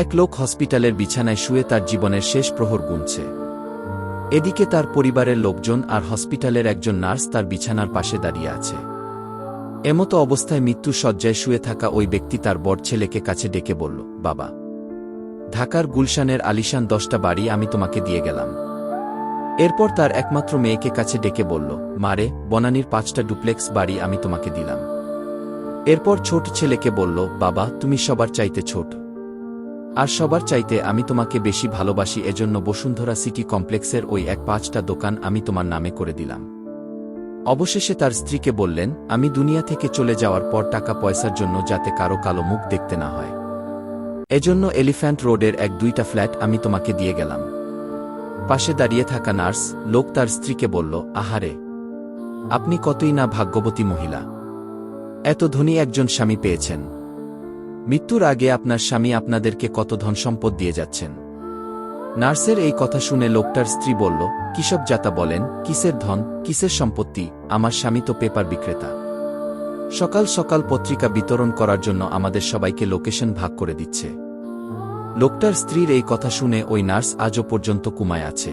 এক লোক হসপিটালের বিছানায় শুয়ে তার জীবনের শেষ প্রহর গুনছে। এদিকে তার পরিবারের লোকজন আর হসপিটালের একজন নার্স তার বিছানার পাশে দাঁড়িয়ে আছে। এমতো অবস্থায় মৃত্যুর শয্যায় শুয়ে থাকা ওই ব্যক্তি তার বড় ছেলেকে কাছে ডেকে বলল, বাবা, ঢাকার গুলশানের আলিশান 10টা বাড়ি আমি তোমাকে দিয়ে গেলাম। এরপর তার একমাত্র মেয়েকে কাছে ডেকে বলল, মারে, বনানীর 5টা ডুপ্লেক্স বাড়ি আমি তোমাকে দিলাম। এরপর ছোট ছেলেকে বলল, বাবা, তুমি সবার চাইতে ছোট, আর সবার চাইতে আমি তোমাকে বেশি ভালোবাসি, এজন্য বসুন্ধরা সিটি কমপ্লেক্সের ওই 5টা দোকান আমি তোমার নামে করে দিলাম। অবশেষে তার স্ত্রীকে বললেন, আমি দুনিয়া থেকে চলে যাওয়ার পর টাকা পয়সার জন্য যাতে কারো কালো মুখ দেখতে না হয়, এজন্য এলিফ্যান্ট রোডের 1-2টা ফ্ল্যাট আমি তোমাকে দিয়ে গেলাম। পাশে দাঁড়িয়ে থাকা নার্স লোক তার স্ত্রীকে বলল, আহারে, আপনি কতই না ভাগ্যবতী মহিলা, এত ধনী একজন স্বামী পেয়েছেন। মৃত্যুর আগে আপনার স্বামী আপনাদেরকে কত ধন সম্পদ দিয়ে যাচ্ছেন। নার্সের এই কথা শুনে লোকটার স্ত্রী বলল, কিসব যাতা বলেন, কিসের ধন, কিসের সম্পত্তি, আমার স্বামী তো পেপার বিক্রেতা। সকাল সকাল পত্রিকা বিতরণ করার জন্য আমাদের সবাইকে লোকেশন ভাগ করে দিচ্ছে। লোকটার স্ত্রীর এই কথা শুনে ওই নার্স আজও পর্যন্ত কুমায় আছে।